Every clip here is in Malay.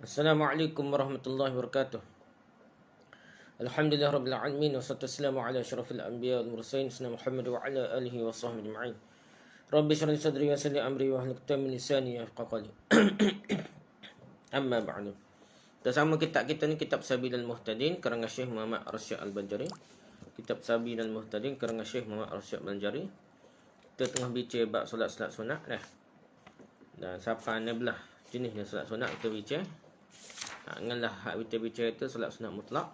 Assalamualaikum warahmatullahi wabarakatuh. Alhamdulillah rabbil alamin wassalatu wassalamu ala asyrafil anbiya wal mursalin sayyidina Muhammad wa ala alihi wa sahbihi ajma'in. Rabbi shrah li sadri wa yassir li amri wa hlul 'uqdatam min lisani yafqahu qawli. Amma ba'du. Bersama kitab kita ni kitab Sabilul Muhtadin karangan Syekh Muhammad Arsyad Al-Banjari. Kitab Sabilul Muhtadin karangan Syekh Muhammad Arsyad Al-Banjari. Kita tengah bincang bab solat-solat sunat dah. Dan siapa ni belah jenisnya solat sunat kita bincang. Anganlah hak kita bincang itu solat sunat mutlak.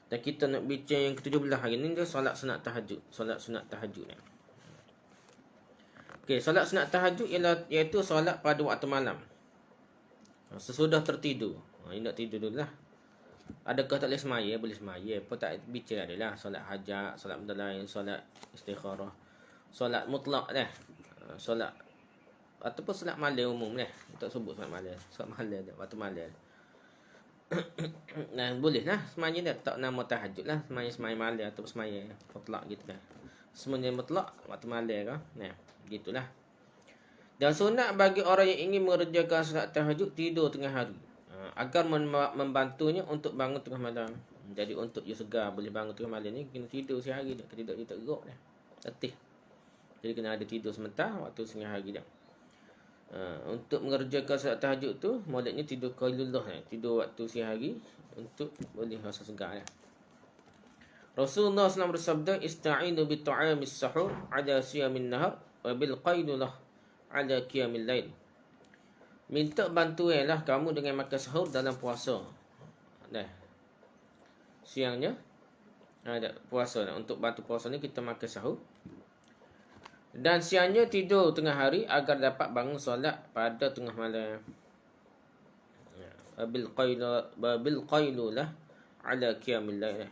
Dan kita nak bincang yang ke-17 hari ni dia solat sunat tahajud. Solat sunat tahajud ni. Okey, solat sunat tahajud iaitu solat pada waktu malam. Sesudah tertidur. Ini nak tidur dulu lah. Adakah tak boleh semaya? Boleh semaya. Apa tak bincang adalah solat hajat, solat benda lain, solat istikharah. Solat mutlak dah. Solat ataupun solat malam umum dah. Tak sebut solat malam. Solat malam dah, waktu malam. Nah, boleh lah semuanya dah tak nama tahajud lah, semaya malam atau semaya mutlak gitu dah. Semuanya mutlak waktu malam kan. Nah, gitulah. Dan sunat bagi orang yang ingin mengerjakan solat tahajud tidur tengah hari. Agar membantunya untuk bangun tengah malam. Jadi untuk dia segar boleh bangun tengah malam ni kena tidur sehari dah. Tidak dia tak gerak dah. Letih. Jadi kena ada tidur sebentar waktu tengah hari dah. Untuk mengerjakan solat tahajud tu maksudnya tidur qailullah, tidur waktu siang hari untuk boleh rasa segar lah. Rasulullah SAW bersabda, ista'inu bi ta'amis sahur ala siyamin nahar wa bil qailulah ala qiyamil lail. Minta bantuanlah kamu dengan makan sahur dalam puasa. Dah. Siangnya ada puasa dah. Untuk bantu puasa ni kita makan sahur. Dan siangnya tidur tengah hari agar dapat bangun solat pada tengah malam. Bil qailulah ala qiyamil lail.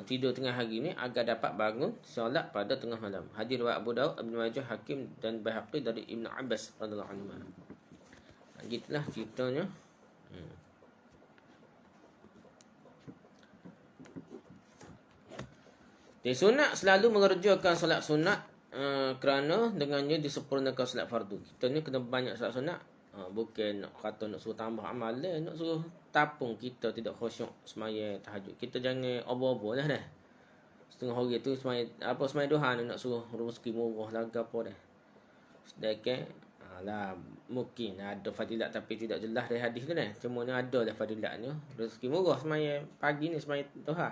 Tidur tengah hari ni agar dapat bangun solat pada tengah malam. Hadis riwayat Abu Daud, Ibnu Majah, Hakim dan Baihaqi dari Ibnu Abbas radhiyallahu anhu. Gitulah ceritanya. Di sunat selalu mengerjakan solat sunat kerana dengannya disempurnakan solat fardu. Kita ni kena banyak solat sunat. Bukan nak kata nak suruh tambah amalan, nak suruh tapung kita tidak khusyuk semaya tahajud. Kita jangan obo-obo lah dah. Setengah hari tu semaya duha nak suruh rezeki murah lah apa dah. Sedangkan lah mungkin ada fadilat tapi tidak jelas dari hadis tu dah. Cuma ni ada lah fadilatnya. Rezeki murah semaya pagi ni semaya duha.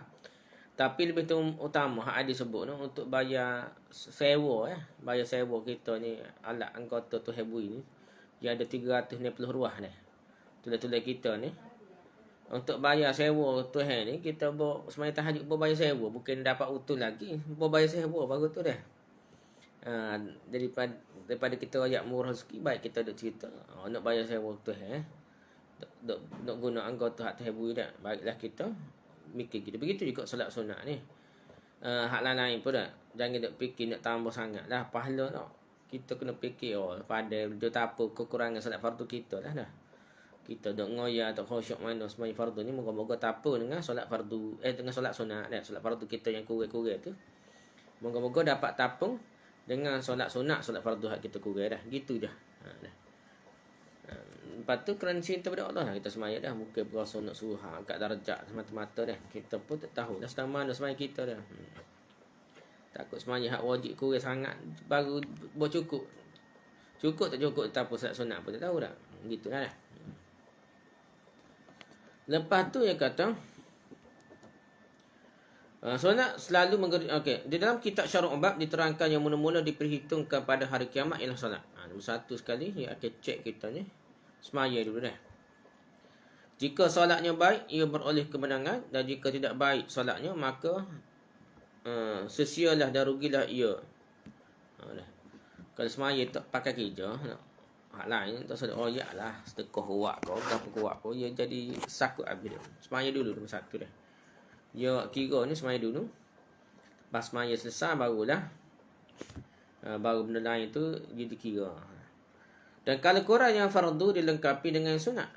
Tapi lebih utama hak ada sebut no, untuk bayar sewa bayar sewa kita ni alat anggota tu hebui ni yang ada 360 ruah dah. Tulis-tulis kita ni untuk bayar sewa tu ni kita semaya tahajud bayar sewa, bukan dapat utuh lagi, bayar sewa baru tu dah. Daripada kita royak murah rezeki baik kita ada cerita nak bayar sewa tu nak guna anggota hak tu hebui dah. Baiklah kita mikir kita. Begitu juga solat sunat ni. Hak lain pun dah. Jangan nak fikir nak tambah sangat lah pahala tak. Kita kena fikir pada dia tak apa kekurangan solat fardu kita lah dah. Kita dok ngoyak atau khusyuk mana semai fardu ni moga-moga tak apa dengan solat fardu dengan solat sunat dah. Solat fardu kita yang kurang-kurang tu moga-moga dapat tapung dengan solat sunat, solat fardu hak kita kurang dah. Gitu dah. Dah. Lepas tu kerana cinta pada Allah kita semaya dah. Bukan berasa nak suruh angkat darjat semata-mata dah. Kita pun tak tahu dah sedang mana semaya kita dah. Takut semaya hak wajib kurang sangat baru cukup. Cukup tak cukup tak apa solat sunat pun tak tahu dah. Gitulah dah. Lepas tu dia kata sunat selalu okey, di dalam kitab Syarah Bab diterangkan yang mula-mula diperhitungkan pada hari kiamat ialah solat. Nombor satu sekali dia akan cek kita ni. Semaya dulu dah. Jika solatnya baik, ia beroleh kemenangan. Dan jika tidak baik solatnya, maka sesialah dan rugilah ia. Kalau semaya tak pakai kerja, hak lain tak sedar royak lah. Sedekah kuat kau, berapa kuat kau, ia jadi sakut habis dah. Semaya dulu nombor satu dah. Dia kira ni semaya dulu. Pas semaya selesai barulah baru benda lain tu dia dikira. Dan kalau kurang yang fardu dilengkapi dengan sunat.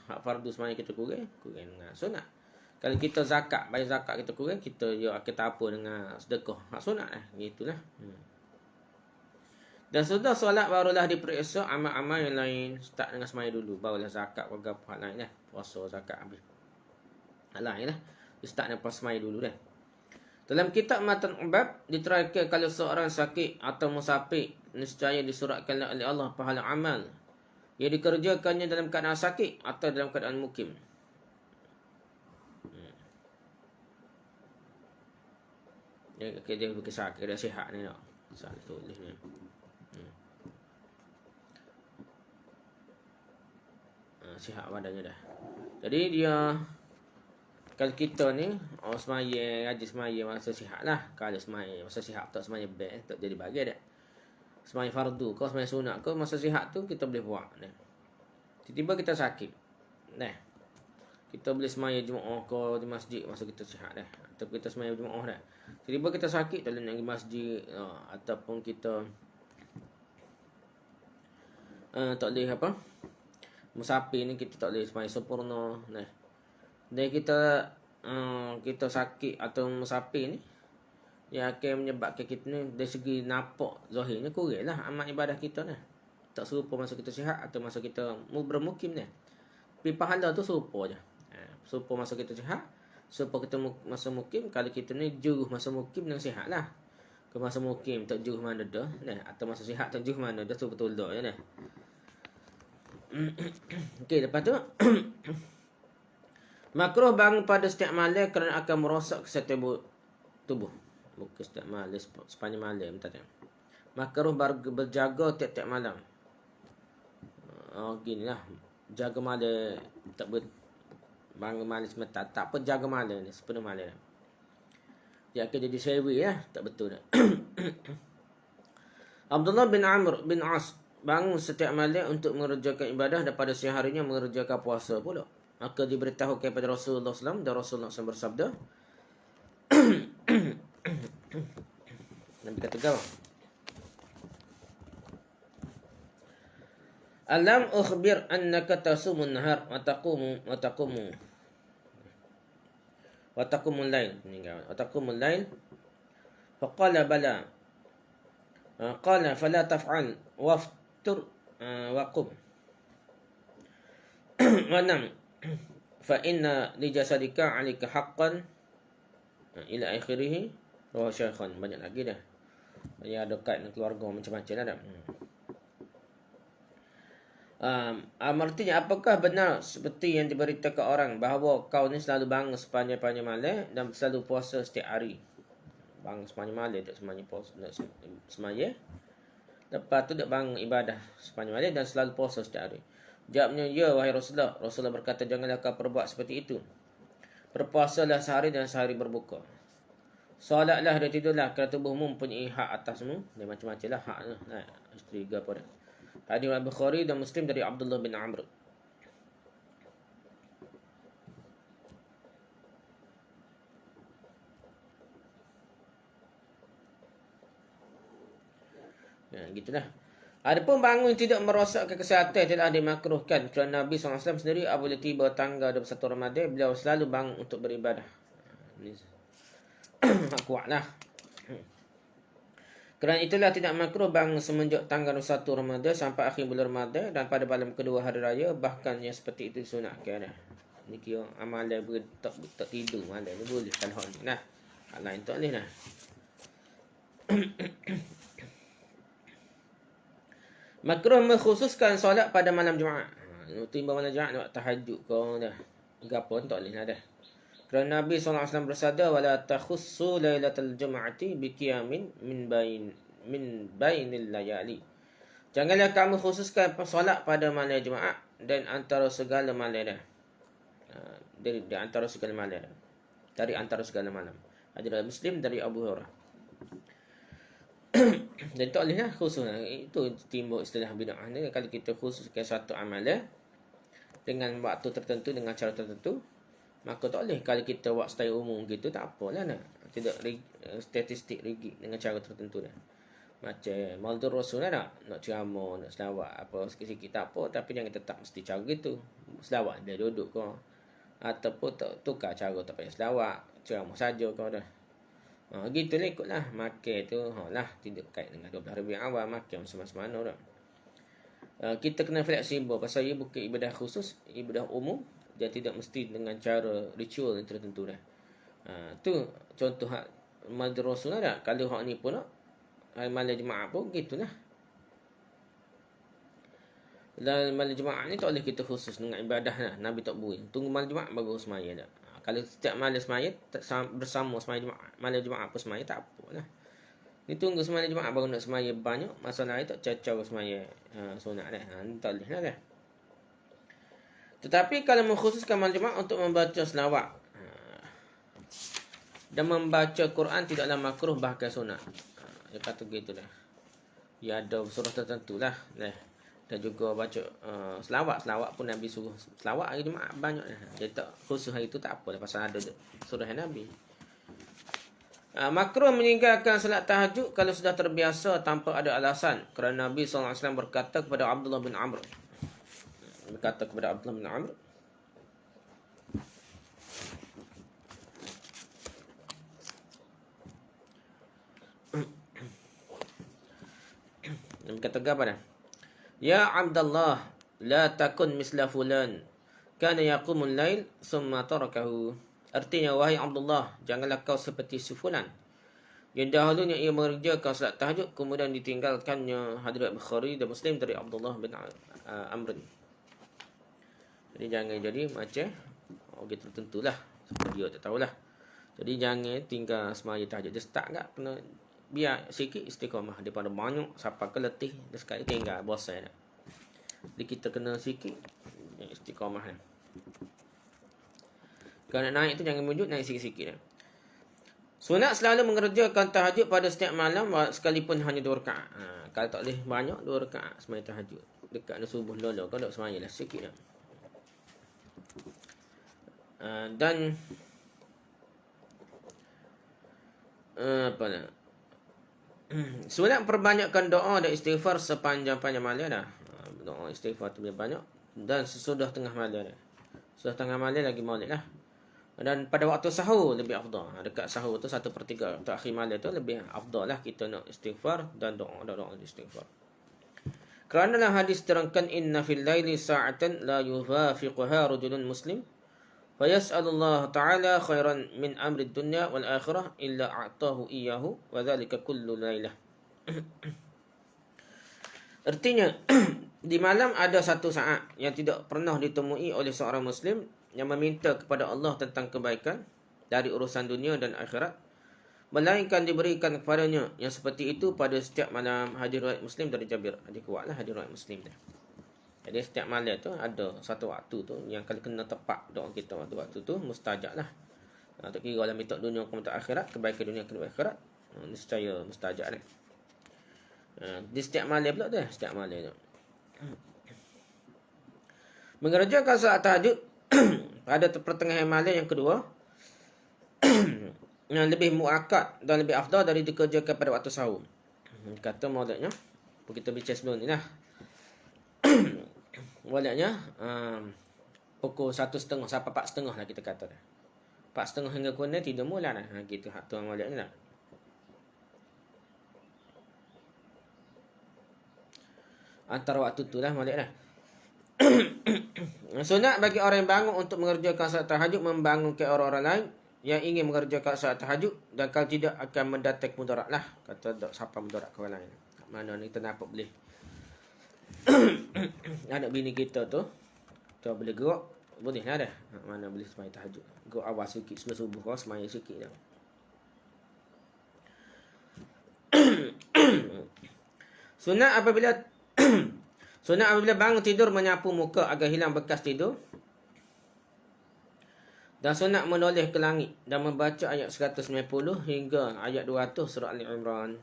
Hak fardu semaya kita kurang dengan sunat. Kalau kita zakat, bayar zakat kita kurang, kita akan tak apa dengan sedekah. Hak sunat gitulah. Dan sudah solat barulah diperiksa amal-amal yang lain. Start dengan semaya dulu. Barulah zakat warga hal lain lah. Puasa zakat habis. Hal lain lah. Start dengan semaya dulu dah. Dalam kitab Matan Ubab diterangkan kalau seorang sakit atau musafir nescaya disuratkan oleh Allah pahala amal yang dikerjakannya dalam keadaan sakit atau dalam keadaan mukim. Dia bukan sakit, dia sihat ni tak. Salah tulis ni. Sihat badannya dah. Jadi dia kalau kita ni semaya rajin semaya masa sihat lah. Kalau semaya masa sihat tak semaya best tak jadi bagi dah. Semaya fardu kau semaya sunat kau masa sihat tu kita boleh buat dah. Tiba-tiba kita sakit. Dah. Kita boleh semaya Jumaat kau di masjid masa kita sihat dah. Atau kita semaya Jumaat dah. Tiba-tiba kita sakit dalam nak pergi masjid ataupun kita tak boleh apa? Musafir ni kita tak boleh semaya sempurna. Nah. Dan kita sakit atau musafir ni yang akan menyebabkan kita ni dari segi nampak zahirnya kuranglah amal ibadah kita ni. Tak serupa masa kita sihat atau masa kita bermukim ni. Tapi pahala tu serupa je. Serupa masa kita sihat, serupa kita masa mukim. Kalau kita ni juruh masa mukim dan sihat lah. Ke masa mukim tak juruh mana dah. Atau masa sihat tak juruh mana dah tu betul dah je ni. Okey, lepas tu makruh bangun pada setiap malam kerana akan merosak kesihatan tubuh. Bukan setiap malam, sepanjang malam tadi. Makruh berjaga tiap-tiap malam. Ginilah. Jaga malam tak bangun malam sebentar. Tak apa jaga malam ni, sepenuh malam. Dia akan jadi sewi ya, tak betul dah. Abdullah bin Amr bin As bangun setiap malam untuk mengerjakan ibadah dan pada siang harinya mengerjakan puasa pula. Maka diberitahu kepada Rasulullah SAW dan Rasulullah SAW bersabda. Nabi kata kau. Alam ukhbir annaka tasumun nahar wa taqumu al-lail. Wa taqumul lail. Faqala bala. Qala fala taf'al waftur wa qum. Wa nam. Fa inna li jasadika 'alaika haqqan ila akhirih. Rawi Syaikhan. Banyak lagi dah. Banyak ada kait dengan keluarga macam-macam dah. Artinya apakah benar seperti yang diberitakan orang bahawa kau ni selalu bangun sepanjang-panjang malam dan selalu puasa setiap hari. Bangun sepanjang malam tak semuanya puasa semaya. Lepas tu tak bangun ibadah sepanjang malam dan selalu puasa setiap hari. Jawabnya, ya wahai Rasulullah. Rasulullah berkata, janganlah kau perbuat seperti itu. Berpuasalah sehari dan sehari berbuka. Solatlah dan tidurlah kerana tubuhmu mempunyai hak atasmu. Dan macam-macam lah hak. Isteri ke apa dah. Hadis Bukhari dan Muslim dari Abdullah bin Amr. Gitulah. Adapun bangun tidak merosakkan kesihatan tidak dimakruhkan kerana Nabi SAW sendiri apabila tiba tanggal 21 Ramadan beliau selalu bangun untuk beribadah. Ini kuatlah. Kerana itulah tidak makruh bangun semenjak tanggal 21 Ramadan sampai akhir bulan Ramadan dan pada malam kedua hari raya bahkan yang seperti itu disunatkan dah. Ni kira amalan tak tidur malam ni boleh kalau ni nah. Hal lain tak boleh nah. Makruh mengkhususkan solat pada malam Jumaat. Timbang malam Jumaat nak tahajud kau dah. Gapo tak boleh dah. Kerana Nabi SAW bersabda wala takhussu lailatul jum'ati biqiyamin min bainil layali. Janganlah kamu khususkan solat pada malam Jumaat dan antara segala malam dah. Dari antara segala malam. Dari antara segala malam. Hadis Muslim dari Abu Hurairah. Dan tak boleh lah khusus. Itu timbul istilah bid'ah ni. Kalau kita khususkan satu amalan dengan waktu tertentu, dengan cara tertentu, maka tak boleh. Kalau kita buat secara umum gitu, tak apalah nak. Tidak statistik rigid dengan cara tertentu dah. Macam Maulid Rasul nak ceramah, nak selawat apa sikit-sikit tak apa, tapi jangan tetap mesti cara gitu. Selawat dia duduk kau. Ataupun tukar cara tak payah selawat, ceramah saja kau dah. Gitu lah ikutlah. Makan tu lah tidak kait dengan 12 Rabiul Awal, makan semasa-mana dah. Kita kena fleksibel pasal ia bukan ibadah khusus, ibadah umum. Dia tidak mesti dengan cara ritual yang tertentu dah. Tu contoh hak madrasah lah dah. Kalau hak ni pun nak hari malam Jumaat pun gitulah. Dan malam Jumaat ni tak boleh kita khusus dengan ibadah lah. Nabi tak bui. Tunggu malam Jumaat baru semaya dah. Kalau setiap malam semaya bersama semaya Jumaat, malam Jumaat pun semaya tak apalah. Ni tunggu semaya Jumaat baru nak semaya banyak. Masalah tak cacau semaya sunat dah. Ni tak boleh lah dah. Tetapi kalau mengkhususkan malam Jumaat untuk membaca selawat dan membaca Quran tidaklah makruh bahkan sunat. Dia kata gitu dah. Dia ada surah tertentu lah. Dan juga baca selawat. Selawat pun Nabi suruh selawat hari Jumaat banyak dah. Dia tak khusus hari tu tak apa dah pasal ada surah Nabi. Makruh meninggalkan salat tahajud kalau sudah terbiasa tanpa ada alasan. Kerana Nabi SAW berkata kepada Abdullah bin Amr. Nabi kata apa dah? Ya Abdullah, la takun misla fulan. Kana yaqumul lail summa tarakahu. Artinya, wahai Abdullah, janganlah kau seperti si fulan. Yang dahulunya ia mengerjakan salat tahajud, kemudian ditinggalkannya. Hadrat Bukhari dan Muslim dari Abdullah bin Amr. Jadi jangan jadi macam orang tertentulah. Dia tak tahulah. Jadi jangan tinggal semaya tahajud. Dia start tak kena biar sikit istiqamah daripada banyak sampai ke letih dia sekali tinggal bosan dah. Jadi kita kena sikit istiqamah dah. Kalau nak naik tu jangan wujud, naik sikit-sikit dah. Sunat selalu mengerjakan tahajud pada setiap malam sekalipun hanya 2 rakaat. Kalau tak boleh banyak 2 rakaat semaya tahajud. Dekat ada subuh lolo kalau tak semaya lah sikit dah. Dan apa nak? Sunat perbanyakkan doa dan istighfar sepanjang-panjang malam dah. Doa istighfar tu banyak dan sesudah tengah malam dah. Sesudah tengah malam lagi maulid lah. Dan pada waktu sahur lebih afdal. Dekat sahur tu 1/3 untuk akhir malam tu lebih afdal lah kita nak istighfar dan doa istighfar. Kerana dalam hadis terangkan inna fil laili sa'atan la yuwafiquha rajulun muslim fayas'alullah ta'ala khairan min amri dunya wal akhirah illa a'tahu iyyahu wa dhalika kullu lailah. Artinya di malam ada satu saat yang tidak pernah ditemui oleh seorang muslim yang meminta kepada Allah tentang kebaikan dari urusan dunia dan akhirat, melainkan diberikan kepadanya yang seperti itu pada setiap malam. Hadis riwayat Muslim dari Jabir. Hadis kuatlah hadis riwayat Muslim dah. Jadi setiap malam tu ada satu waktu tu yang kalau kena tepat doa kita waktu tu mustajab lah. Tak kira dalam minta dunia ke minta akhirat, kebaikan dunia ke akhirat, niscaya mustajab dah. Di setiap malam pula tu, setiap malam tu. Mengerjakan salat tahajud pada pertengahan malam yang kedua yang lebih muakkad dan lebih afdal dari dikerjakan pada waktu sahur. Kata maulidnya, kita bincang sebelum ni lah. Maulidnya pukul 1:30 sampai 4:30 lah kita kata dah. 4:30 hingga kurang tidur mula dah. Gitu hak tuan maulidnya lah. Antara waktu tu lah maulid dah. Sunat bagi orang yang bangun untuk mengerjakan salat tahajud membangunkan orang-orang lain yang ingin mengerjakan salat tahajud, dan kalau tidak akan mendatang mudarat lah. Kata tak siapa mudarat ke orang lain. Mana ni kita nampak boleh. Anak bini kita tu kita boleh gerak, boleh lah dah. Mana boleh semaya tahajud. Gerak awal sikit sebelum subuh kau semaya sikit dah. Sunat apabila bangun tidur menyapu muka agar hilang bekas tidur. Dan sunat menoleh ke langit dan membaca ayat 190 hingga ayat 200 surah Ali Imran.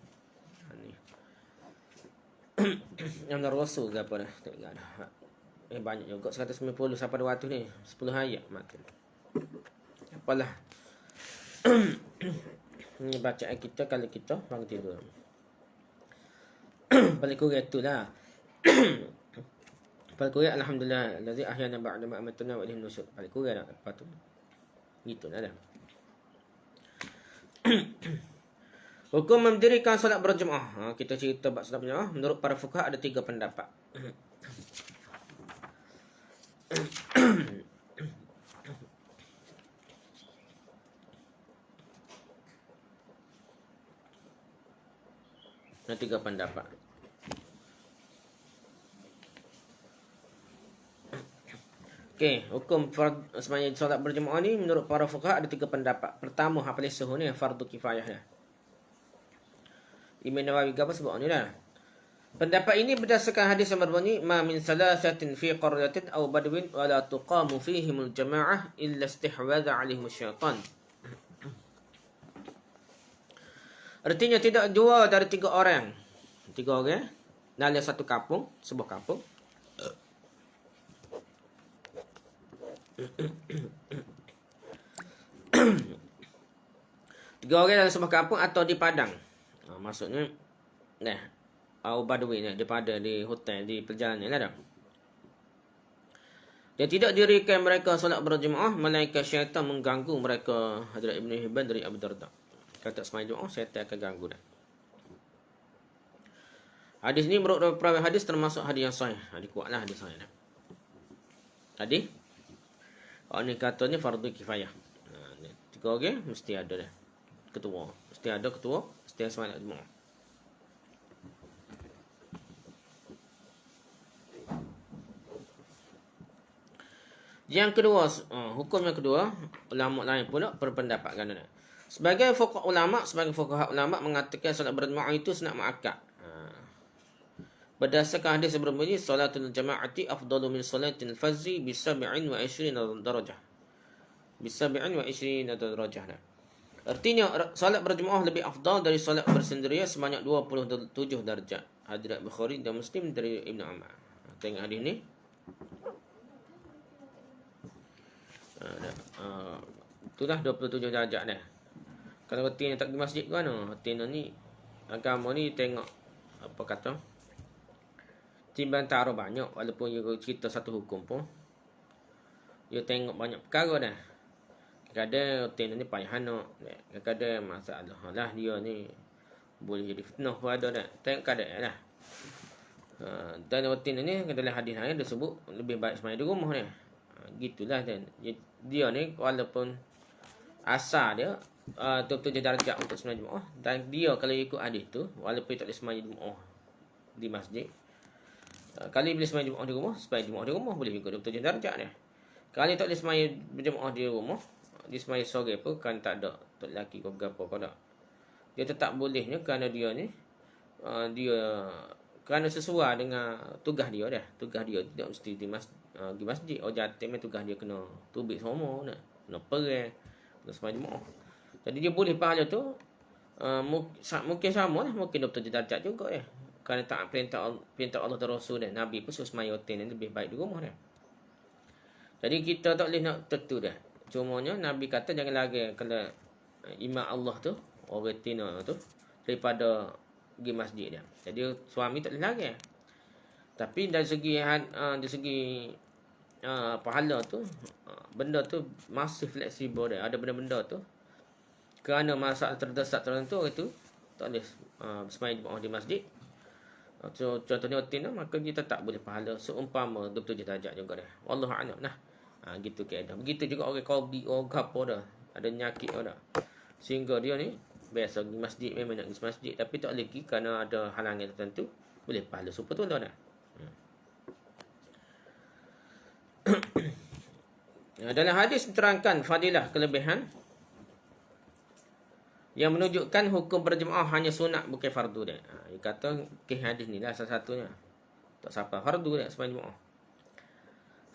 Yang Rasul ke apa dah? Tak ingat dah. Banyak juga 190 sampai 200 ni. 10 ayat makin. Apalah. Ini bacaan kita kalau kita bangun tidur. Paling kurang itulah. Paling kurang alhamdulillah allazi ahyana ba'da ma amatna wa ilayhi nusyur. Paling kurang apa tu? Gitu lah dah. Hukum mendirikan solat berjemaah. Kita cerita bab solat berjemaah. Menurut para fuqaha ada 3 pendapat. Ada 3 pendapat. Okey, hukum sembahyang solat berjemaah ni menurut para fuqaha ada 3 pendapat. Pertama, hak paling sahih ni fardu kifayah ya. Imam Nawawi apa sebut ni dah. Pendapat ini berdasarkan hadis yang berbunyi ma min salasatin fi qaryatin aw badwin wa la tuqamu fihimul jama'ah illa istihwadha 'alaihim syaitan. Artinya tidak 2 dari 3 orang. 3 orang dalam satu kampung, sebuah kampung. Tiga orang dalam sebuah kampung atau di padang. Maksudnya au badui ni daripada di hotel di perjalanan lah dah. Dan tidak dirikan mereka solat berjemaah melainkan syaitan mengganggu mereka. Hadrat Ibn Hibban dari Abu Darda. Kata sembahyang jemaah syaitan akan ganggu dah. Hadis ni menurut perawi hadis termasuk hadis yang sahih. Hadis kuatlah hadis sahih dah. Hadis ni katanya fardu kifayah. 3 orang mesti ada dah. Ketua. Mesti ada ketua. Mesti ada sembahyang jemaah. Yang kedua, hukum yang kedua, ulama lain pula berpendapat ganda. Sebagai fuqaha ulama mengatakan solat berjemaah itu sunat muakkad. Berdasarkan hadis sebelum ini, salatul jama'ati afdalu min salatil fazzi bi 27 darajah. Bi 27 darajah. Artinya solat berjemaah lebih afdal dari solat bersendirian sebanyak 27 darjat. Hadis Bukhari dan Muslim dari Ibnu Umar. Tengok hadis ni. Itulah 27 darjat dah. Kalau reti tak pergi masjid ke mana? Reti ni agama ni tengok apa kata? Timbang taruh banyak walaupun you cerita satu hukum pun. You tengok banyak perkara dah. Kadang reti ni payah nak. Kadang masalah lah dia ni boleh jadi fitnah pun ada dah. Tengok keadaan lah. Dan reti ni dalam hadis lain dia sebut lebih baik sembahyang di rumah ni. Gitulah dan dia ni walaupun asal dia 27 darjat untuk sembahyang Jumaat dan dia kalau ikut hadis tu walaupun tak boleh sembahyang Jumaat di masjid kali boleh sembahyang Jumaat di rumah sembahyang Jumaat di rumah boleh juga 27 darjat dia. Kali tak boleh sembahyang berjemaah di rumah di sembahyang sore pun kan tak ada tak lelaki ke apa kau tak dia tetap bolehnya kerana dia ni dia kerana sesuai dengan tugas dia dah. Tugas dia tidak mesti di masjid. Jatuh tugas dia kena tubik semua nak. Kena perang. Kena sembahyang Jumaat. Jadi dia boleh pahala tu mungkin sama lah. Mungkin 27 darjat juga ya. Kerana tak perintah Allah dan Rasul dan Nabi pun suruh sembahyang hotel ni lebih baik di rumah dah. Jadi kita tak boleh nak tentu dah. Cumanya Nabi kata jangan lagi kalau imam Allah tu orang tina tu daripada pergi masjid dia. Jadi suami tak boleh lagi. Tapi dari segi pahala tu benda tu masih fleksibel dia. Ada benda-benda tu kerana masalah terdesak tertentu itu tak boleh sembahyang Jumaat di masjid. Contohnya hotel maka kita tak boleh pahala seumpama 27 darjat juga dah. Wallahu a'lam nah. Gitu keadaan. Begitu juga orang qalbi orang gapo dah. Ada penyakit dah. Sehingga dia ni biasa pergi masjid memang nak pergi masjid tapi tak boleh pergi kerana ada halangan tertentu boleh pahala super tu dah. Dalam hadis diterangkan fadilah kelebihan yang menunjukkan hukum berjemaah hanya sunat bukan fardu dia. Dia kata hadis ni lah salah satunya. Tak siapa fardu dia sembahyang jemaah.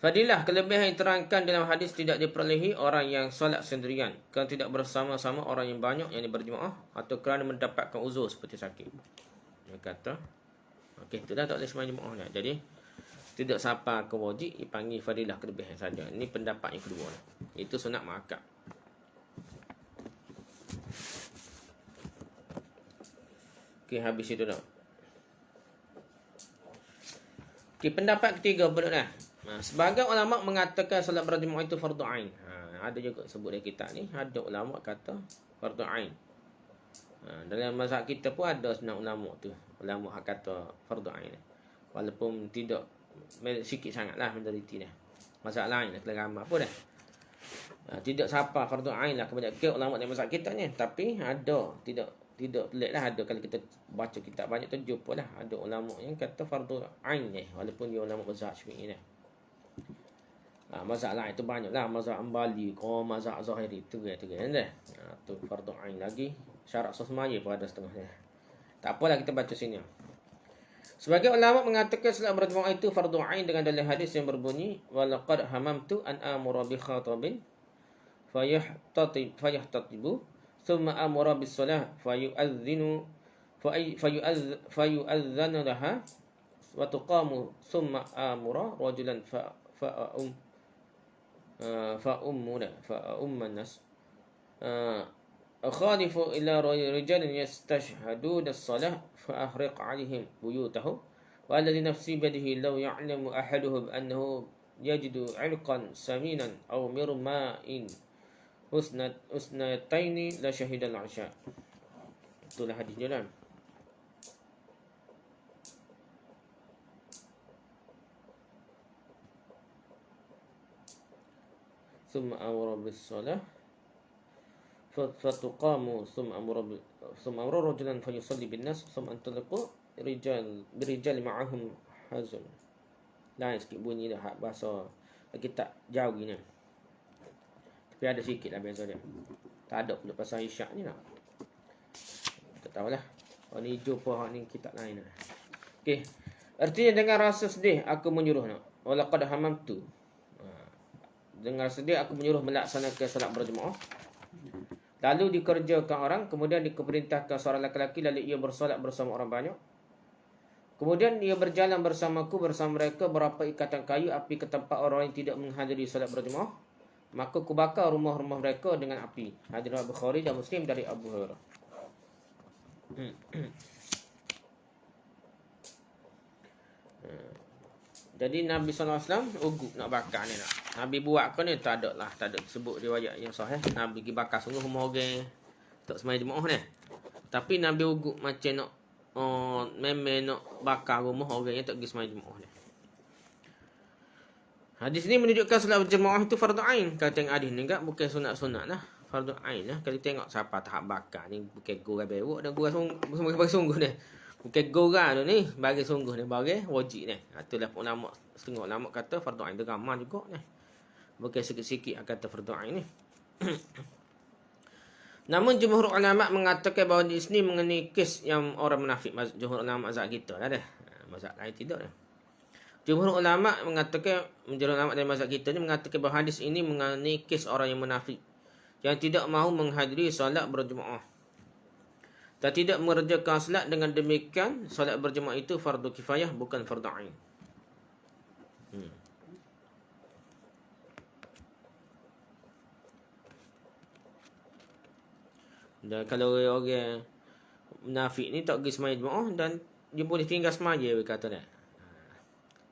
Fadilah kelebihan yang diterangkan dalam hadis tidak diperolehi orang yang solat sendirian kerana tidak bersama-sama orang yang banyak yang berjemaah atau kerana mendapatkan uzur seperti sakit. Dia kata okey itulah tak boleh sembahyang jemaah dah. Jadi tidak siapa ke wajib dipanggil fadilah kelebihan saja. Ini pendapat yang kedua. Itu sunat muakkad. Okey habis itu dah. Okey pendapat ketiga pula dah. Sebagai ulama mengatakan solat berjemaah itu fardu ain. Ada juga sebut dalam kitab ni, ada ulama kata fardu ain. Dalam mazhab kita pun ada sebenarnya ulama tu. Ulama hak kata fardu ain. Walaupun tidak sikit sangatlah menderiti dah. Mazhab lain lah kelak ramai pun dah. Tidak siapa fardu ain lah kebanyakan ulama dalam mazhab kita ni, tapi ada tidak pelik lah, ada kalau kita baca kitab banyak tu jumpa lah ada ulama yang kata fardu ain ni walaupun dia ulama mazhab Syafi'i ni. Mazhab lain tu banyak lah, mazhab Ambali, mazhab Zahiri tu kan tu fardu ain lagi. Syarat semaya pun ada setengah ni. Tak apalah kita baca sini. Sebagai ulama mengatakan salat berjemaah itu fardu ain dengan dalil hadis yang berbunyi walaqad hamamtu an amura bi khatabin fayahtatibu thumma amura bis salah fayu'adhdhinu fayu'adhdhanu laha wa tuqamu thumma amura rajulan fa'umman nas أخالف إلى رجال يستشهدون الصلاة فأحرق عليهم بيوتهم والذي نفسي بيده لو يعلم أحدهم أنه يجد عرقا سمينا أو مرماء حسنتين لشهد العشاء. Itulah hadis jalan. ثم أمر بالصلاة فتقام ثم أمر رجلا فيصلي بالناس ثم انطلقوا برجال معهم حزم. Lain sikit bunyi dah bahasa lagi tak jauh gini. Tapi ada sikit lah biasa dia. Tak ada pula pasal isyak ni lah. Tak tahulah. Orang ni hijau pun ni kitab lain lah. Okey. Artinya dengan rasa sedih aku menyuruh nak. Walaqad hamamtu. Dengan rasa sedih aku menyuruh melaksanakan salat berjemaah. Lalu dikerjakan orang, kemudian diperintahkan seorang lelaki, lalu ia bersolat bersama orang banyak. Kemudian ia berjalan bersamaku, bersama mereka berapa ikatan kayu api ke tempat orang yang tidak menghadiri solat berjemaah. Maka ku bakar rumah-rumah mereka dengan api. Hadis Bukhari dan Muslim dari Abu Hurairah. Jadi Nabi SAW ugut nak bakar ni nak. Nabi buat ke ni tak ada lah. Tak ada sebut riwayat yang sahih. Nabi pergi bakar sungguh rumah orang tak semai jemaah ni. Tapi Nabi ugut macam nak memang nak bakar rumah orang yang tak pergi semai jemaah ni. Hadis ni menunjukkan solat berjemaah itu fardu ain. Kalau tengok hadis ni enggak bukan sunat-sunat lah. Fardu ain lah. Kalau tengok siapa tahap bakar ni bukan gurau bewok dan gurau sungguh ni. Bukan gorang tu ni bagi sungguh ni bagi wajib ni. Itulah ulama setengah ulama kata fardu ain tu ramai juga ni. Bukan sikit-sikit kata fardu ain ni. Namun jumhur ulama mengatakan bahawa di sini mengenai kes yang orang munafik. Jumhur ulama mazhab kita lah dah. Mazhab lain tidak dah. Jumhur ulama mengatakan, jumhur ulama dari mazhab kita ni mengatakan bahawa hadis ini mengenai kes orang yang munafik yang tidak mahu menghadiri solat berjemaah. Dan tidak mengerjakan salat, dengan demikian salat berjemaah itu fardu kifayah bukan fardu ain. Dan kalau orang munafik ni tak pergi semaya jemaah dan dia boleh tinggal semaya, dia kata dah.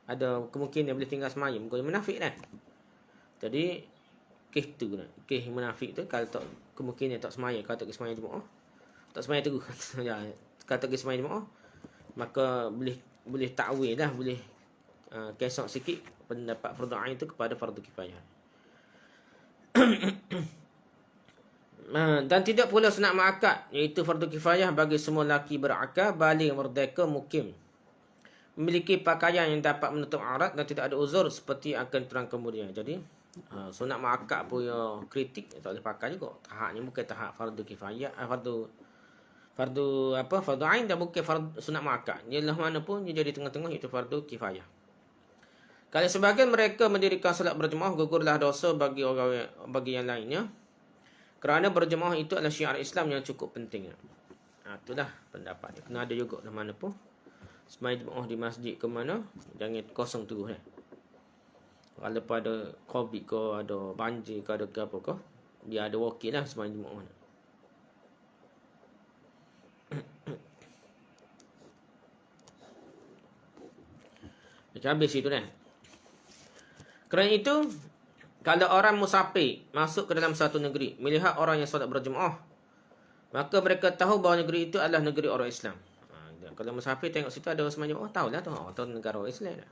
Ada kemungkinan dia boleh tinggal semaya, bukan munafik dah. Jadi kes tu lah. Kes munafik tu kalau tak kemungkinan tak semaya, kalau tak pergi semaya jemaah, tak semaya teguh. Ya, kalau tak pergi semaya jemaah, maka boleh takwil dah, boleh kesok sikit pendapat fardu ain itu kepada fardu kifayah. Dan tidak pula sunat muakkad, iaitu fardu kifayah bagi semua lelaki berakal, baligh, merdeka, mukim, memiliki pakaian yang dapat menutup aurat dan tidak ada uzur seperti akan terang kemudian. Jadi sunat muakkad punya kritik tak boleh pakai juga. Tahapnya bukan tahap fardu kifayah, fardu ain dan bukan fardu sunat muakkad. Ialah mana pun dia jadi tengah-tengah, iaitu fardu kifayah. Kalau sebagian mereka mendirikan solat berjemaah, gugurlah dosa bagi yang lainnya. Kerana berjemaah itu adalah syiar Islam yang cukup penting. Itulah pendapat dia. Kena ada juga di mana pun. Semai jemaah di masjid ke mana, jangan kosong terus. Kalau pada COVID ke, ada banjir ke, ada ke apa ke, dia ada wakil lah semai jemaah. Macam habis itu dah. Kerana itu, kalau orang musafir masuk ke dalam satu negeri, melihat orang yang solat berjemaah, Maka mereka tahu bahawa negeri itu adalah negeri orang Islam. Kalau musafir tengok situ ada semua jemaah, tahulah tu. Tahu negara orang Islam dah.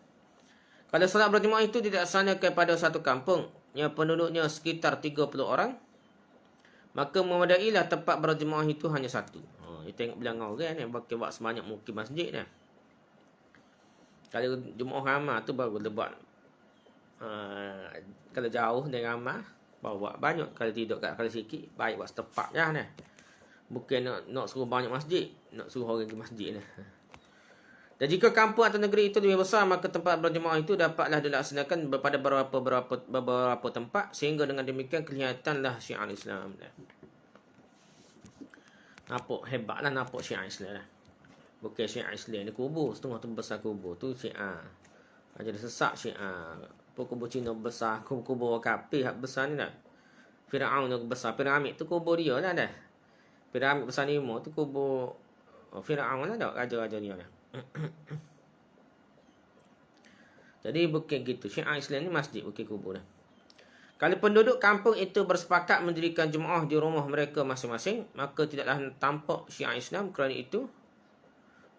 Kalau solat berjemaah itu dilaksanakan pada satu kampung yang penduduknya sekitar 30 orang, maka memadailah tempat berjemaah itu hanya satu. Dia tengok belakang orang ni, bakal buat sebanyak mungkin masjid dah. Kalau jemaah ramai tu baru lebat. Kalau jauh dari ramai, baru buat banyak. Kalau tidak kalau sikit, baik buat setepak je dah. Bukan nak suruh banyak masjid, nak suruh orang ke masjid dah. Dan jika kampung atau negeri itu lebih besar, maka tempat berjemaah itu dapatlah dilaksanakan pada beberapa tempat, sehingga dengan demikian kelihatanlah syiar Islam. Nampak hebatlah, nampak syiar Islam. Bukan syiar Islam ni kubur, setengah tu besar kubur tu syiar. Jadi sesak syiar. Kubur Cina besar, kubur kafir hak besar ni dah. Firaun tu besar, piramid tu kubur dia lah dah. Piramid besar 5 tu kubur Firaun lah dah, raja-raja dia dah. Jadi bukan gitu. Syiar Islam ni masjid, bukan kubur dah. Kalau penduduk kampung itu bersepakat mendirikan jemaah di rumah mereka masing-masing, maka tidaklah tampak syiar Islam, kerana itu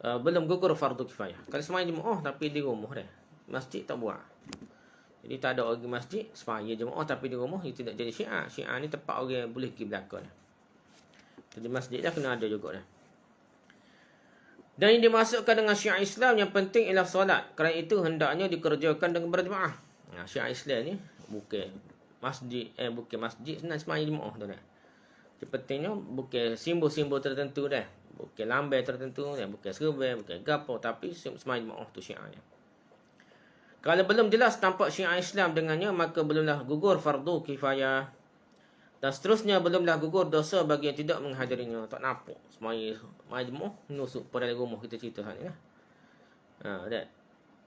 belum gugur fardu kifayah. Kalau semayang jemaah tapi di rumah dah, masjid tak buat. Jadi tak ada orang masjid, semayang jemaah tapi di rumah, itu tidak jadi syiar. Syiar ni tempat orang boleh pergi belakang dah. Jadi masjid dah kena ada juga dah. Dan yang dimasukkan dengan syiar Islam yang penting ialah solat. Kerana itu hendaknya dikerjakan dengan berjemaah. Syiar Islam ni bukan masjid, bukan masjid senang semayang jemaah tu dah. Pentingnya bukan simbol-simbol tertentu dah. Bukan lambai tertentu dah, bukan serbai, bukan gapo, tapi semayang jemaah tu syiarnya. Kalau belum jelas tampak syiar Islam dengannya, maka belumlah gugur fardu kifayah. Dan seterusnya belumlah gugur dosa bagi yang tidak menghadirinya. Tak nampak semayang jemaah nusuk pada rumah kita cerita hari ni lah.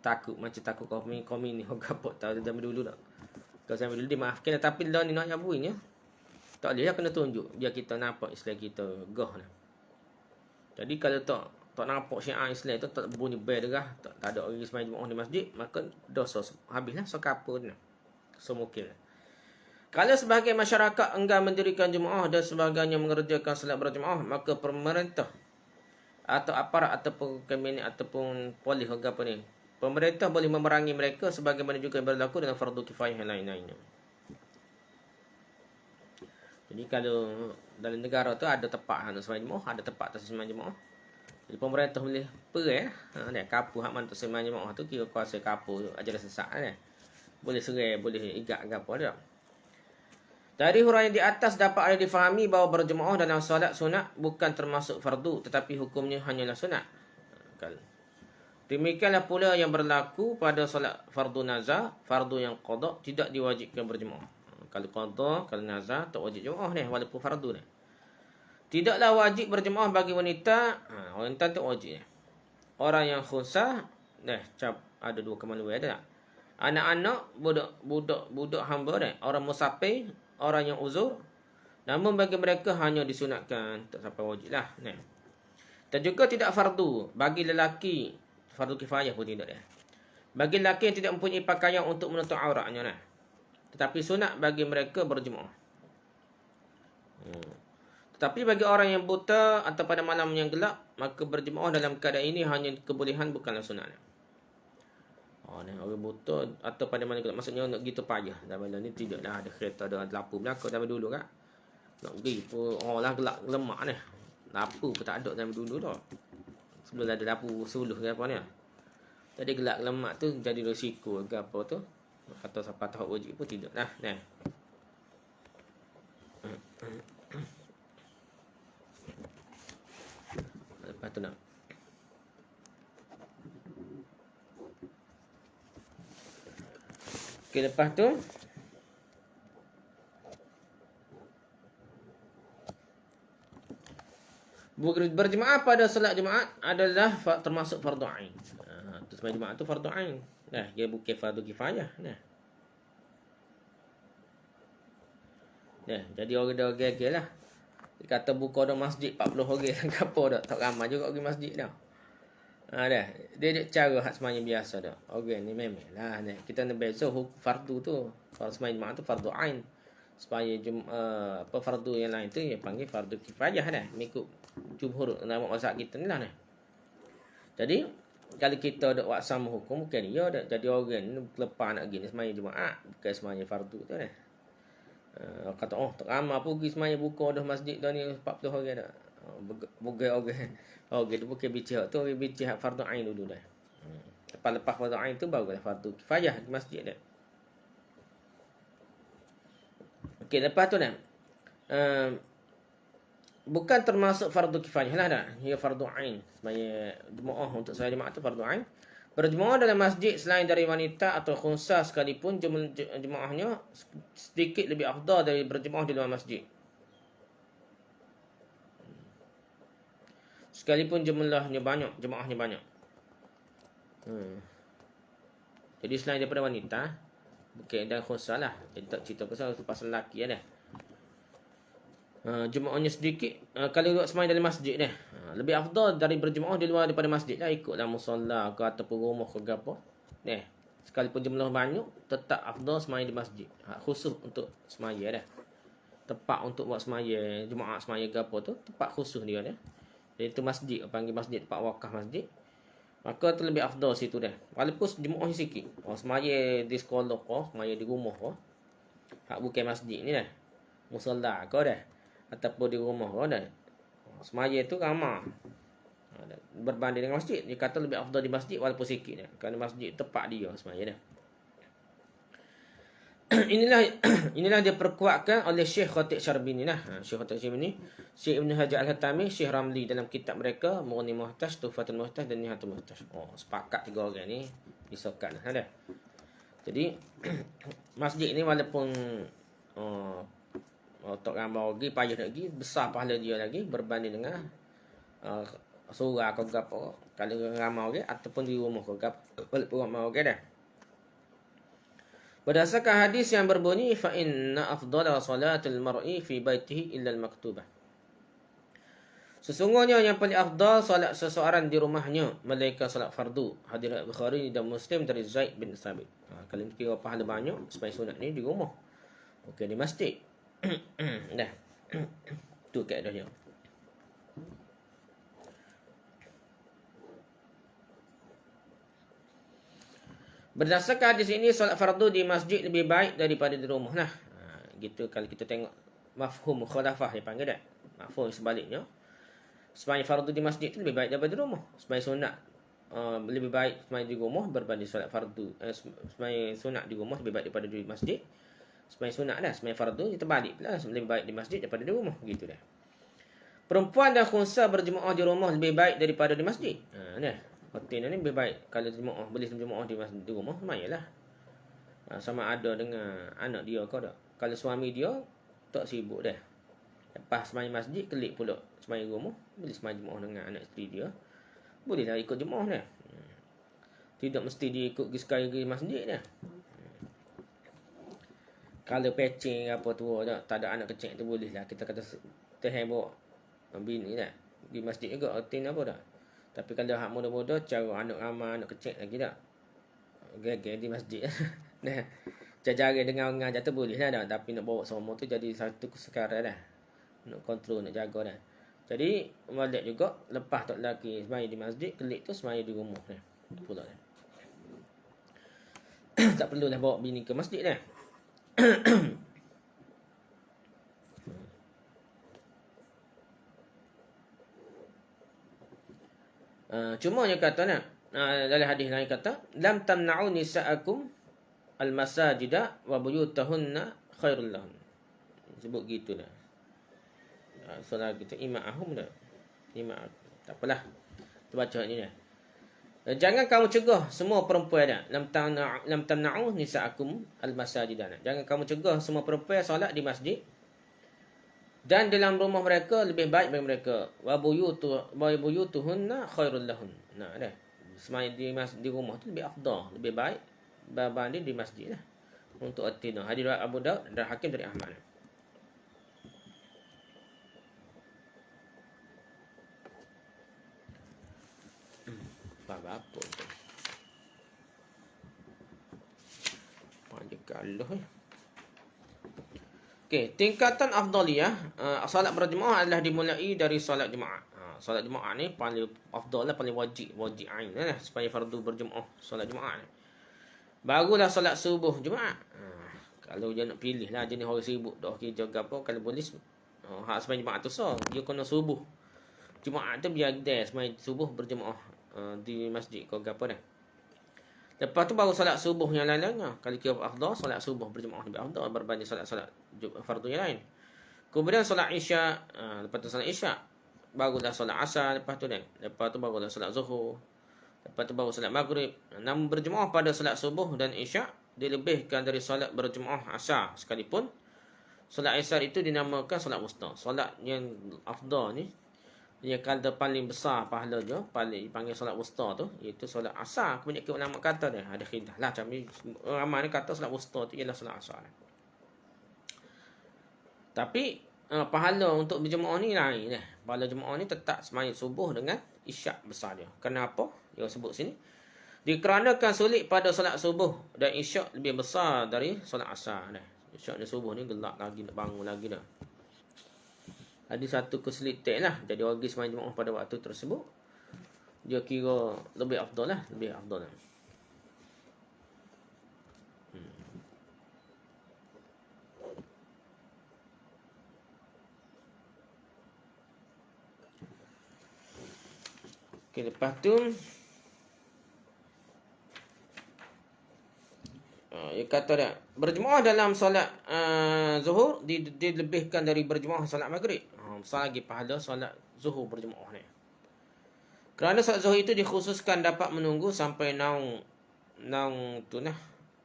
Takut macam takut kami ni gapo tahu zaman dulu tak. Kalau zaman dulu dimaafkan, tapi dah ni nak nyabuinya. Tak boleh lah, kena tunjuk biar kita nampak Islam kita gah lah. Jadi kalau tak nampak syiar Islam tu, tak bunyi bel dah, tak ada orang semayang jemaah di masjid, maka dosa habislah sekapun. Semukil. Kalau sebahagian masyarakat enggan mendirikan jemaah dan sebagainya mengerjakan solat berjemaah, maka pemerintah atau aparat ataupun kabinet ataupun polis apa ni, pemerintah boleh memerangi mereka sebagaimana juga berlaku dengan fardu kifayah yang lain-lainnya. Jadi kalau dalam negara tu ada tempat untuk semayang jemaah, ada tempat tak semayang jemaah. Jadi pemerintah boleh kapu hak man tak semayang jemaah tu, kira kuasa kapu ajaran sesat dah. Boleh serai, boleh igat ke apa dah. Dari huraian di atas dapat ada difahami bahawa berjemaah dalam solat sunat bukan termasuk fardu, tetapi hukumnya hanyalah sunat. Demikianlah pula yang berlaku pada solat fardu nazar, fardu yang qada tidak diwajibkan berjemaah. Kalau qada, kalau nazar tak wajib jemaah ni walaupun fardu ni. Tidaklah wajib berjemaah bagi wanita, wanita tak wajib ni. Orang yang khunsa, ada 2 kemaluan ada tak? Anak-anak, budak hamba ni, orang musafir, orang yang uzur, namun bagi mereka hanya disunatkan, tak sampai wajib lah. Dan juga tidak fardu bagi lelaki, fardu kifayah pun tidak dah. Bagi lelaki yang tidak mempunyai pakaian untuk menutup auratnya lah. Tetapi sunat bagi mereka berjemaah. Tetapi bagi orang yang buta atau pada malam yang gelap, maka berjemaah dalam keadaan ini hanya kebolehan, bukanlah sunat. Orang buta atau pada mana gelap, maksudnya nak gitu payah. Zaman ni tidaklah ada kereta, ada lampu belakang zaman dulu kan. Nak pergi pun lah gelap lemak ni. Lampu pun tak ada zaman dulu dah. Sebelum ada lampu suluh ke apa ni. Jadi gelap lemak tu jadi risiko ke apa tu. Atau siapa tahu wajib pun tidak lah. Lepas tu nak. Okey, lepas tu berjemaah pada solat Jumaat adalah termasuk fardu ain. Solat Jumaat tu fardu ain. Dia bukan fardu kifayah. Jadi orang dah gagel lah. Dia kata buka dah masjid 40 orang apa dah, tak ramai juga pergi masjid dah. Dia cara hak semayang biasa dah. Orang ni memang lah. Kita nak beza fardu tu. Kalau semayang Jumaat tu fardu ain. supaya fardu yang lain tu yang panggil fardu kifayah dah, mengikut jumhur ulama mazhab kita ni lah. Jadi kalau kita ada buat sama hukum, bukan dia ada jadi orang ni lepas nak pergi sembahyang Jumaat, bukan sembahyang fardu tu dah. Kata tak ramai apa pergi sembahyang buka dah masjid dah ni 40 orang dah. Bukan orang tu bukan bincang tu, orang bincang fardu ain dulu dah. Lepas fardu ain tu barulah fardu kifayah di masjid dah. Okey, lepas tu dah. Bukan termasuk fardu kifayah lah dah. Ia fardu ain. Semaya jemaah untuk sembahyang jemaah tu fardu ain. Berjemaah dalam masjid selain dari wanita atau khunsa sekalipun jemaahnya sedikit lebih afdal dari berjemaah di luar masjid. Sekalipun jumlahnya banyak, jemaahnya banyak. Jadi selain daripada wanita, bukan dan khunsa lah. Jadi tak cerita pasal lelaki dah. Jemaahnya sedikit, kalau duduk sembahyang dalam masjid dah, lebih afdal dari berjemaah di luar daripada masjid lah, ikutlah musalla ke ataupun rumah ke apa. Sekalipun jumlah banyak, tetap afdal sembahyang di masjid. Khusus untuk sembahyang dah. Tempat untuk buat sembahyang, jemaah sembahyang ke apa tu, tempat khusus dia dah. Jadi itu masjid, panggil masjid, tempat wakaf masjid. Maka tu lebih afdal situ dah. Walaupun jemaahnya sikit. Sembahyang di sekolah ke, sembahyang di rumah ke. Hak bukan masjid ni dah. Musalla ke dah. Ataupun di rumah kau dah. Semaya tu ramai. Berbanding dengan masjid. Dia kata lebih afdal di masjid walaupun sikit dah. Kerana masjid tempat dia semaya dah. Inilah dia perkuatkan oleh Syekh Khatib Syarbini lah. Syekh Khatib Syarbini, Syekh Ibn Hajar Al-Hatami, Syekh Ramli dalam kitab mereka Mughni Muhtaj, Tuhfatul Muhtaj dan Nihatul Muhtaj. Sepakat tiga orang ni disokkan lah dah. Jadi masjid ni walaupun tak ramai lagi, payah lagi, besar pahala dia lagi berbanding dengan surah ke apa. Kalau ramai lagi ataupun di rumah ke apa, walaupun ramai lagi dah. Berdasarkan hadis yang berbunyi fa inna afdala salatul mar'i fi baitihi illa al-maktubah. Sesungguhnya yang paling afdal solat seseorang di rumahnya melainkan solat fardu. Hadis Bukhari dan Muslim dari Zaid bin Thabit. Kalau kira pahala banyak sembahyang sunat ni di rumah. Bukan di masjid. Dah. Tu kaedahnya. Berdasarkan hadis ini, solat fardu di masjid lebih baik daripada di rumah. Nah, gitu kalau kita tengok mafhum khilafah dia panggil dah. Mafhum sebaliknya. Sembahyang fardu di masjid itu lebih baik daripada di rumah. Sembahyang sunat lebih baik sembahyang di rumah berbanding solat fardu. Sembahyang sunat di rumah lebih baik daripada di masjid. Sembahyang sunat dah, sembahyang fardu dia terbalik pula, lebih baik di masjid daripada di rumah, gitu dah. Perempuan dan khunsa berjemaah di rumah lebih baik daripada di masjid. Dah. Hotel ni lebih baik kalau jemaah boleh jemaah di masjid di rumah, lumayanlah. Sama ada dengan anak dia kau tak. Kalau suami dia tak sibuk dah. Lepas sembahyang masjid kelik pula sembahyang rumah, boleh sembahyang jemaah dengan anak isteri dia. Bolehlah ikut jemaah dah. Tidak mesti dia ikut sekali pergi masjid dah. Kalau pecing apa tua tak ada anak kecil tu bolehlah kita kata terhebok bini dah. Di masjid juga hotel apa dah. Tapi kalau hak muda-muda cara anak ramai anak kecil lagi tak. Geng-geng di masjid. Nah, cara dengan orang jatuh boleh lah dah. Tapi nak bawa semua tu jadi satu kesukaran dah. Nak kontrol, nak jaga dah. Jadi, balik juga, lepas tak lelaki sembahyang di masjid, kelik tu sembahyang di rumah dah. Pula dah. Tak perlulah bawa bini ke masjid dah. Cuma dia kata nak dalam hadis lain kata lam tamna'u nisa'akum al-masajida wa buyutahunna khairul lahun. Sebut gitu dah. Soal kita ima'ahum dah. Tak apalah. Kita baca ni dah. Jangan kamu cegah semua perempuan dah. Lam tamna'u nisa'akum al-masajida. Jangan kamu cegah semua perempuan solat di masjid. Dan dalam rumah mereka lebih baik bagi mereka. Wa buyutuhunna khairul lahun. Nah dah. Sembahyang di rumah tu lebih afdal, lebih baik berbanding di masjid lah. Untuk atina. Hadis Abu Daud dan Hakim dari Ahmad. Apa tu? Panjang kalah. Okey, tingkatan afdaliyah solat berjemaah adalah dimulai dari solat jemaah. Solat jemaah ni paling afdal lah, paling wajib ain lah supaya fardu berjemaah solat jemaah ni. Barulah solat subuh jemaah. Kalau dia nak pilih lah jenis orang sibuk dah kerja ke apa, kalau boleh hak sembahyang jemaah tu dia kena subuh. Jemaah tu biar dia sembahyang subuh berjemaah di masjid ke apa dah. Lepas tu baru solat subuh yang lain-lainnya. Kalau kira afdal, solat subuh berjemaah lebih afdal berbanding solat-solat fardu yang lain. Kemudian solat isyak, lepas tu solat isyak. Barulah solat asar lepas tu kan. Lepas tu barulah solat zuhur. Lepas tu baru solat maghrib. Namun berjemaah pada solat subuh dan isyak dilebihkan dari solat berjemaah asar sekalipun. Solat asar itu dinamakan solat wusta. Solat yang afdal ni, dia kata paling besar pahala dia, paling dipanggil solat wusta tu, iaitu solat asar. Kebanyakan ulama kata dia ada khilaf lah, macam ni ramai ni kata solat wusta tu ialah solat asar. Tapi pahala untuk berjemaah ni lain dah. Pahala jemaah ni tetap sembahyang subuh dengan isyak besar dia. Kenapa? Dia sebut sini. Dikarenakan sulit pada solat subuh dan isyak lebih besar dari solat asar dah. Isyak ni subuh ni gelap lagi, nak bangun lagi dah. Ada satu kesulitan lah. Jadi orang pergi sembahyang jemaah pada waktu tersebut, dia kira lebih afdal lah. Lebih afdal lah. Okay, lepas tu dia kata dah berjemaah dalam solat zuhur dilebihkan dari berjemaah solat maghrib. Besar lagi pahala solat zuhur berjemaah ni. Kerana solat zuhur itu dikhususkan dapat menunggu sampai naung tu nah.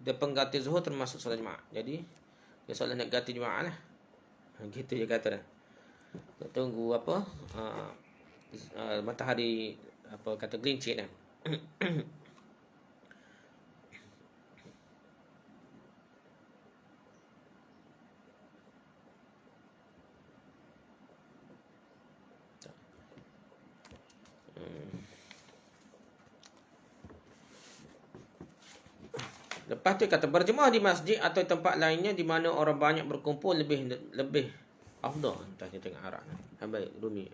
Dia pengganti zuhur termasuk solat jemaah. Jadi dia solat nak ganti jemaah lah. Gitu dia kata dah. Nak tunggu apa? Matahari apa kata gelincir dah. Lepas tu kata berjemaah di masjid atau tempat lainnya di mana orang banyak berkumpul lebih afdal. Entah kita tengok arah ni. Baik, Rumi.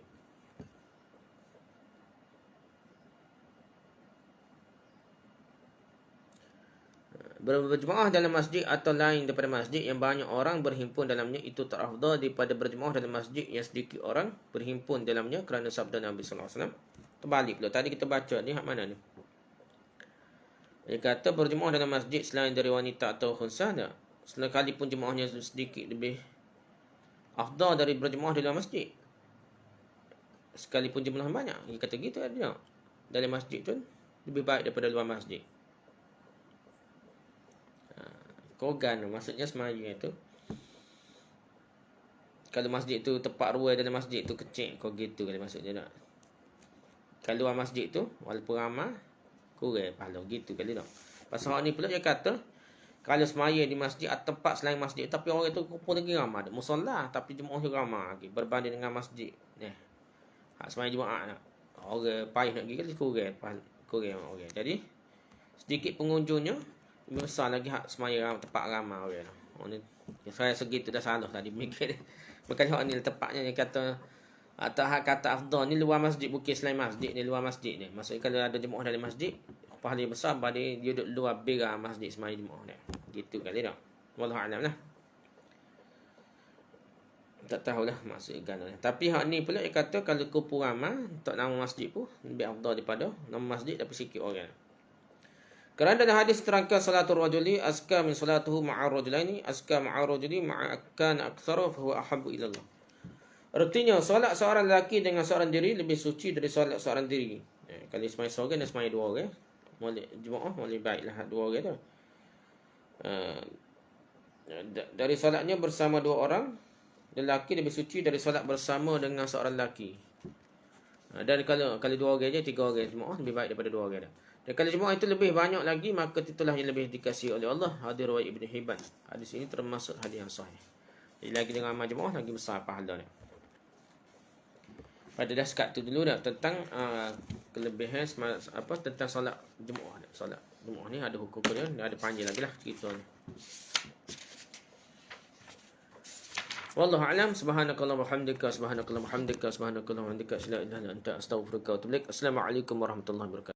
Berjemaah dalam masjid atau lain daripada masjid yang banyak orang berhimpun dalamnya itu terafdal daripada berjemaah dalam masjid yang sedikit orang berhimpun dalamnya kerana sabda Nabi sallallahu alaihi wasallam. Terbalik pula. Tadi kita baca ni hak mana ni? Dia kata berjemaah dalam masjid selain dari wanita atau khunsa tak? Sekalipun jemaahnya sedikit lebih afdal dari berjemaah dalam masjid. Sekalipun jemaah banyak. Dia kata gitu ada. Dalam masjid tu lebih baik daripada luar masjid. Kogan maksudnya semaya tu. Kalau masjid tu tempat ruai dalam masjid tu kecil, kau gitu kalau maksudnya tak. Kalau luar masjid tu walaupun ramai kurang pahala gitu kali tak. Pasal ni pula dia kata kalau semaya di masjid atau tempat selain masjid tapi orang tu kumpul lagi ramai, ada musalla tapi jemaah juga ramai lagi berbanding dengan masjid. Hak semaya jemaah nak. Orang payah nak pergi kali kurang orang. Jadi sedikit pengunjungnya lebih besar lagi hak semaya tempat ramai orang. Ni saya segitu dah salah tadi mikir. Bukan hak ni tempatnya dia kata atau hak kata afdal ni luar masjid bukan selain masjid ni luar masjid ni. Maksudnya kalau ada jemaah dalam masjid pahala besar pada dia duduk luar bira masjid semaya jemaah ni. Gitu kali tak. Wallahu a'lam lah. Tak tahulah maksud gana. Tapi hak ni pula dia kata kalau kumpul ramai tak nama masjid pun lebih afdal daripada nama masjid tapi sikit orang. Kerana dalam hadis terangkan salatul rajuli azka min salatuhu ma'a rajulaini azka ma'a rajuli ma'a kana aktsaru fa huwa ahabbu ila Allah. Artinya solat seorang lelaki dengan seorang diri lebih suci dari solat seorang diri. Kalau sembahyang seorang dan sembahyang dua orang, boleh jemaah boleh baiklah dua orang tu. Dari solatnya bersama dua orang, lelaki lebih suci dari solat bersama dengan seorang lelaki. Dan kalau dua orang je, tiga orang jemaah lebih baik daripada dua orang dah. Dan kalau jemaah itu lebih banyak lagi, maka itulah yang lebih dikasihi oleh Allah. Hadis riwayat Ibn Hibban. Hadis ini termasuk hadis yang sahih. Jadi lagi dengan amal jemaah lagi besar pahala dia. Pada dah sekat tu dulu dah tentang kelebihan tentang solat jemaah. Solat jemaah ni ada hukum dia, ada panjang lagi lah cerita ni. Wallahu a'lam. Subhanakallah wa hamdika, subhanakallah wa hamdika, subhanakallah wa hamdika, la ilaha illa anta, astaghfiruka wa atubu ilaik. Assalamualaikum warahmatullahi wabarakatuh.